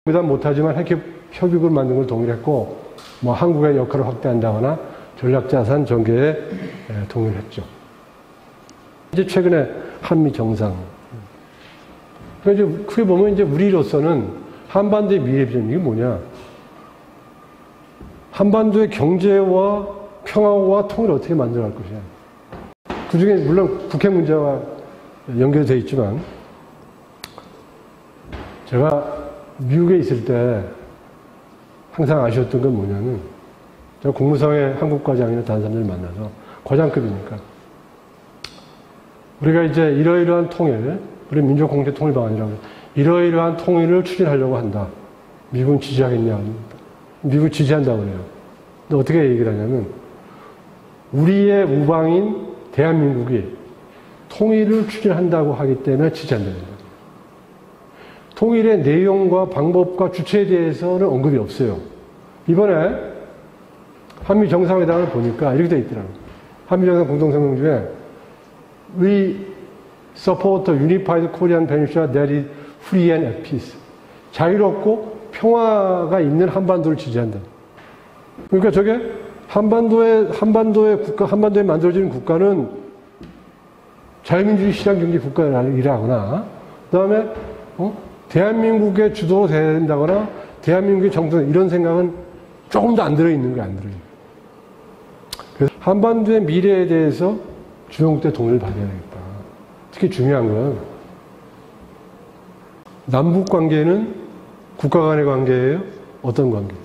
못하지만 핵 협약을 만든 걸 동의했고, 뭐 한국의 역할을 확대한다거나 전략자산 전개에 동의를 했죠. 이제 최근에 한미 정상. 그러니까 이제 크게 보면 이제 우리로서는 한반도의 미래 비전, 이게 뭐냐? 한반도의 경제와 평화와 통일을 어떻게 만들어갈 것이냐. 그 중에 물론 북핵 문제와 연결되어 있지만, 제가 미국에 있을 때 항상 아쉬웠던 건 뭐냐면, 제가 국무성의 한국과장이나 다른 사람들을 만나서, 과장급이니까, 우리가 이제 이러이러한 통일, 우리 민족공제 통일 방안이라고, 이러이러한 통일을 추진하려고 한다. 미국은 지지하겠냐? 미국은 지지한다고 그래요. 근데 어떻게 얘기를 하냐면, 우리의 우방인 대한민국이 통일을 추진한다고 하기 때문에 지지한다는 거예요. 통일의 내용과 방법과 주체에 대해서는 언급이 없어요. 이번에 한미 정상회담을 보니까 이렇게 돼 있더라고요. 한미 정상 공동성명 중에 We support a unified Korean peninsula that is free and at peace. 자유롭고 평화가 있는 한반도를 지지한다. 그러니까 저게 한반도에 만들어지는 국가는 자유민주주의 시장경제 국가이라거나, 그 다음에 대한민국의 주도로 된다거나 대한민국의 정도, 이런 생각은 조금 더 안 들어있는 거예요. 안 들어있는 거예요. 그래서 한반도의 미래에 대해서 주변국대 동의를 받아야 되겠다. 특히 중요한 건 남북 관계는 국가 간의 관계예요? 어떤 관계예요?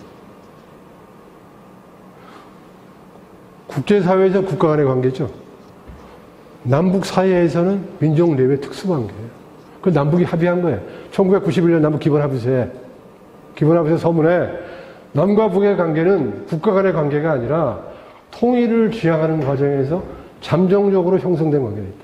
국제사회에서 국가 간의 관계죠. 남북 사이에서는 민족 내외 특수관계예요. 그 남북이 합의한 거예요. 1991년 남북 기본합의서에 서문에 남과 북의 관계는 국가 간의 관계가 아니라 통일을 지향하는 과정에서 잠정적으로 형성된 관계가 있다.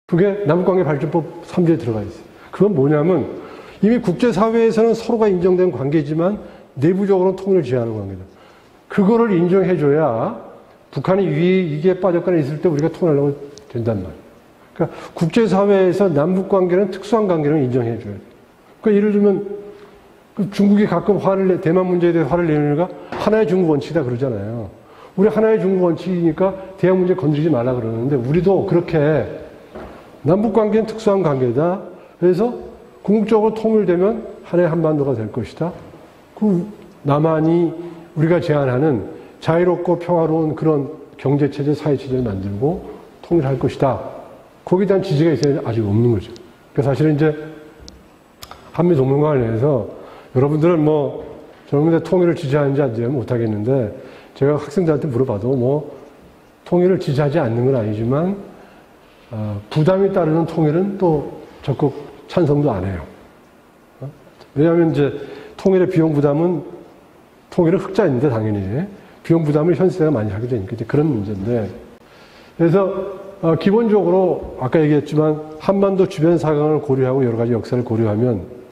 그게 남북관계 발전법 3조에 들어가 있어요. 그건 뭐냐면 이미 국제사회에서는 서로가 인정된 관계지만 내부적으로는 통일을 지향하는 관계다. 그거를 인정해줘야 북한이 위기에 빠졌거나 있을 때 우리가 통일하려고 된단 말이에요. 그러니까 국제사회에서 남북관계는 특수한 관계를 인정해줘야 돼요. 그러니까 예를 들면 중국이 가끔 대만 문제에 대해 화를 내는 이유가 하나의 중국 원칙이다 그러잖아요. 우리 하나의 중국 원칙이니까 대한 문제 건드리지 말라 그러는데, 우리도 그렇게 남북관계는 특수한 관계다. 그래서 궁극적으로 통일되면 하나의 한반도가 될 것이다. 그 남한이 우리가 제안하는 자유롭고 평화로운 그런 경제체제, 사회체제를 만들고 통일할 것이다. 거기에 대한 지지가 있어야 아직 없는 거죠. 그러니까 사실은 이제 한미 동맹과 관련해서 여러분들은 저는 통일을 지지하는지 안 지지하는지 못하겠는데, 제가 학생들한테 물어봐도 통일을 지지하지 않는 건 아니지만, 부담이 따르는 통일은 또 적극 찬성도 안 해요. 왜냐하면 이제 통일의 비용 부담은, 통일은 흑자인데 당연히 비용 부담을 현 세대가 많이 하게 되니까 이제 그런 문제인데, 그래서 기본적으로 아까 얘기했지만 한반도 주변 사강을 고려하고 여러 가지 역사를 고려하면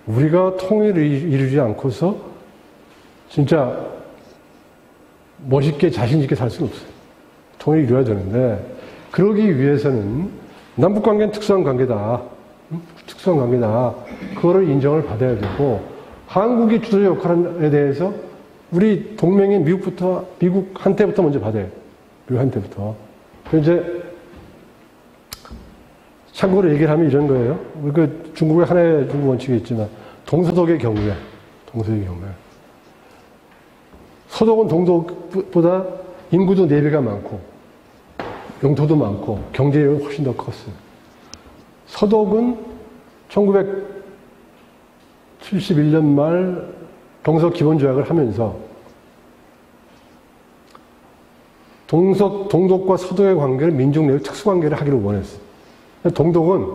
우리가 통일을 이루지 않고서 진짜 멋있게 자신 있게 살 수는 없어요. 통일을 이루어야 되는데, 그러기 위해서는 남북관계는 특수한 관계다. 특수한 관계다. 그거를 인정을 받아야 되고, 한국의 주도적 역할에 대해서 우리 동맹인 미국한테부터 먼저 받아야 돼요. 미국한테부터. 이제 참고로 얘기를 하면 이런 거예요. 중국의 하나의 중국 원칙이 있지만 동서독의 경우에 서독은 동독보다 인구도 4배가 많고 영토도 많고 경제력이 훨씬 더 컸어요. 서독은 1971년 말 동서기본조약을 하면서 동독과 서독의 관계를 민족 내의 특수관계를 하기를 원했어요. 동독은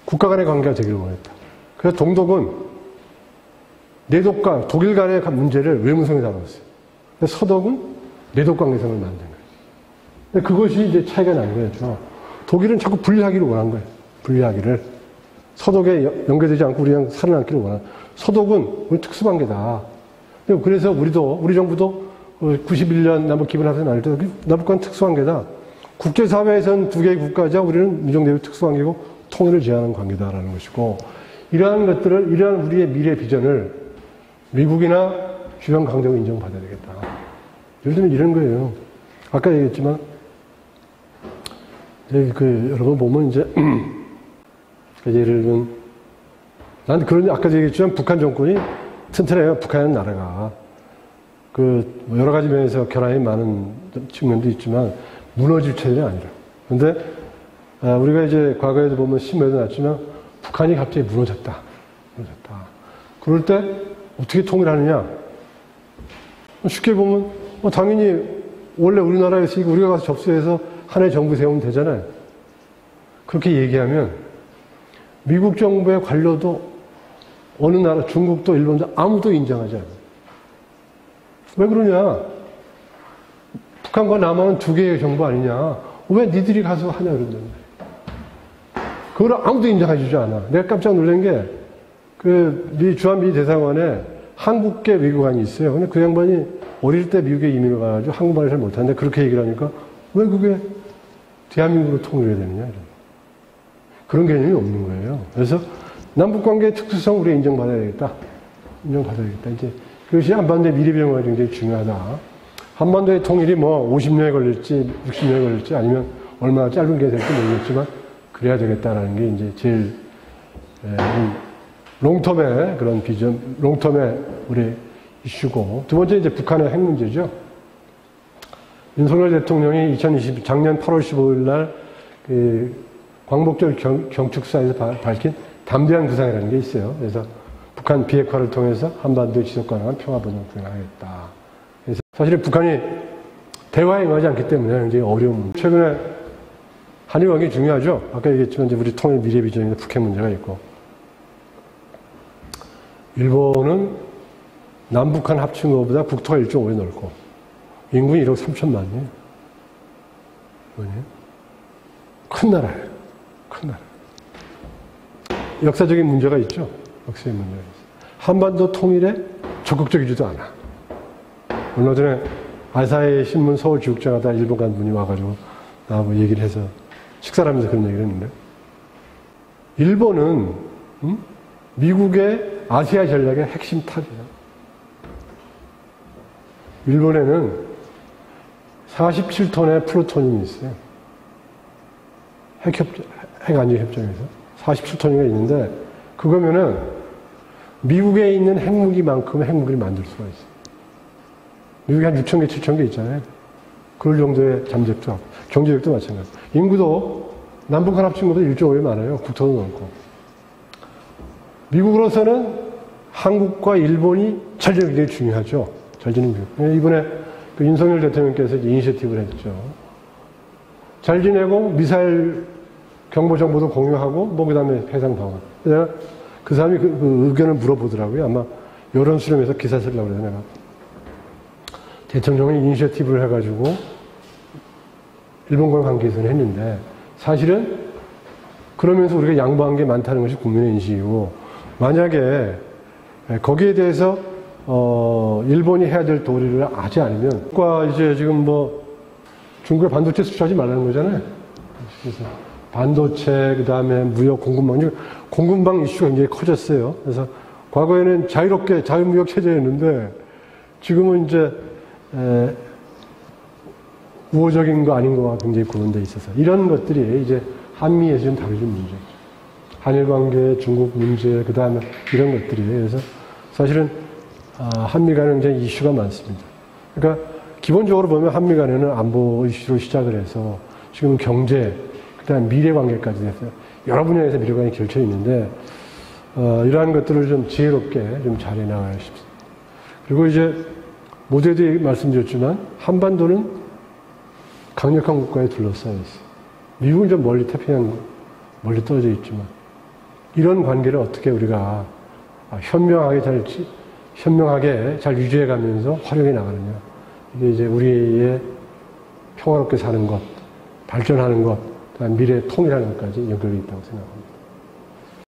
국가 간의 관계가 되기를 원했다. 그래서 동독은 내독과 독일 간의 문제를 외무성에 다뤘어요. 서독은 내독 관계성을 만든 거예요. 근데 그것이 이제 차이가 난 거였죠. 독일은 자꾸 분리하기를 원한 거예요. 분리하기를. 서독에 연계되지 않고 우리랑 살아남기를 원한. 서독은 우리 특수관계다. 그래서 우리 정부도 91년 남북 기본합의서 나올 때 남북간 특수관계다. 국제사회에서는 두 개의 국가자, 우리는 민족 내부 특수관계고 통일을 지향하는 관계다라는 것이고, 이러한 것들을, 이러한 우리의 미래 비전을 미국이나 주변 강대국이 인정받아야 되겠다. 예를 들면 이런 거예요. 아까 얘기했지만, 여러분 보면 이제, 예를 들면, 난 그런, 아까 얘기했지만 북한 정권이 튼튼해요. 북한이라는 나라가. 여러 가지 면에서 결함이 많은 측면도 있지만, 무너질 체제는 아니라. 근데, 우리가 이제 과거에도 보면 신문에도 났지만, 북한이 갑자기 무너졌다. 그럴 때, 어떻게 통일하느냐? 쉽게 보면, 당연히, 원래 우리나라에서 우리가 가서 접수해서 하나의 정부 세우면 되잖아요. 그렇게 얘기하면, 미국 정부의 관료도 어느 나라, 중국도 일본도 아무도 인정하지 않아요. 왜 그러냐? 북한과 남한은 두 개의 정부 아니냐? 왜 니들이 가서 하냐 그런단 말이에요. 그걸 아무도 인정해주지 않아. 내가 깜짝 놀란 게, 주한미 대사관에 한국계 외교관이 있어요. 근데 그 양반이 어릴 때 미국에 이민을 가가지고 한국말을 잘 못하는데 그렇게 얘기를 하니까 왜 그게 대한민국으로 통일해야 되느냐? 이런. 그런 개념이 없는 거예요. 그래서 남북관계의 특수성 우리가 인정받아야 되겠다. 인정받아야겠다. 이제 그것이 한반도의 미래 비전과 굉장히 중요하다. 한반도의 통일이 50년에 걸릴지 60년에 걸릴지 아니면 얼마나 짧은 게 될지 모르겠지만 그래야 되겠다라는 게 이제 제일 롱텀의 그런 비전, 롱텀의 우리 이슈고, 두 번째 이제 북한의 핵 문제죠. 윤석열 대통령이 작년 8월 15일 날 광복절 경축사에서 밝힌 담대한 구상이라는 게 있어요. 그래서 북한 비핵화를 통해서 한반도의 지속 가능한 평화번영을 구현하겠다. 그래서 사실은 북한이 대화에 응하지 않기 때문에 굉장히 어려운. 최근에 한일 관계 중요하죠. 아까 얘기했지만 이제 우리 통일 미래 비전인데 북핵 문제가 있고, 일본은 남북한 합친 것보다 국토가 1.5배 넓고 인구는 1억 3천만이에요. 큰 나라예요. 큰 나라. 역사적인 문제가 있죠. 역사적인 문제가 있어요. 한반도 통일에 적극적이지도 않아. 얼마 전에 아사히 신문 서울 지국장하다 일본 간 분이 와가지고 나하고 얘기를 해서 식사를 하면서 그런 얘기를 했는데, 일본은 미국의 아시아 전략의 핵심 탑이에요. 일본에는 47톤의 플루토늄이 있어요. 핵안전협정에서 47톤인가 있는데, 그거면은 미국에 있는 핵무기만큼의 핵무기를 만들 수가 있어요. 미국이 한 6,000개, 7,000개 있잖아요. 그럴 정도의 잠재력도 하고, 경제력도 마찬가지. 인구도 남북한 합친 것보다 1.5배 많아요. 국토도 넓고. 미국으로서는 한국과 일본이 전쟁이 굉장히 중요하죠. 잘 지는 미국. 이번에 윤석열 대통령께서 이니셔티브를 했죠. 잘 지내고 미사일 경보 정보도 공유하고 그 다음에 해상 방어. 내가 그 사람이 그 의견을 물어보더라고요. 아마 여론 수렴해서 기사 쓰려고 그래서 내가 대통령이 이니셔티브를 해가지고 일본과 관계에서는 했는데, 사실은 그러면서 우리가 양보한 게 많다는 것이 국민의 인식이고, 만약에 거기에 대해서 일본이 해야 될 도리를 하지 않으면, 이제 지금 중국에 반도체 수출하지 말라는 거잖아요. 그래서 반도체, 그 다음에 무역, 공급망 이슈가 굉장히 커졌어요. 그래서 과거에는 자유롭게 자유무역 체제였는데 지금은 이제 우호적인 거 아닌 거가 굉장히 구분되어 있어서 이런 것들이 이제 한미에서 좀 다뤄질 문제죠. 한일 관계, 중국 문제, 그 다음에 이런 것들이. 그래서 사실은 한미 간에 굉장히 이슈가 많습니다. 그러니까 기본적으로 보면 한미 간에는 안보 이슈로 시작을 해서 지금 경제, 그 다음에 미래 관계까지 해서 여러 분야에서 미래 관계가 결쳐 있는데, 이러한 것들을 좀 지혜롭게 좀 잘 해나가야 싶습니다. 그리고 이제 모두에도 말씀드렸지만 한반도는 강력한 국가에 둘러싸여 있어요. 미국은 좀 멀리 태평양 멀리 떨어져 있지만 이런 관계를 어떻게 우리가 현명하게 잘 유지해 가면서 활용해 나가느냐. 이게 이제 우리의 평화롭게 사는 것, 발전하는 것, 미래 통일하는 것까지 연결이 있다고 생각합니다.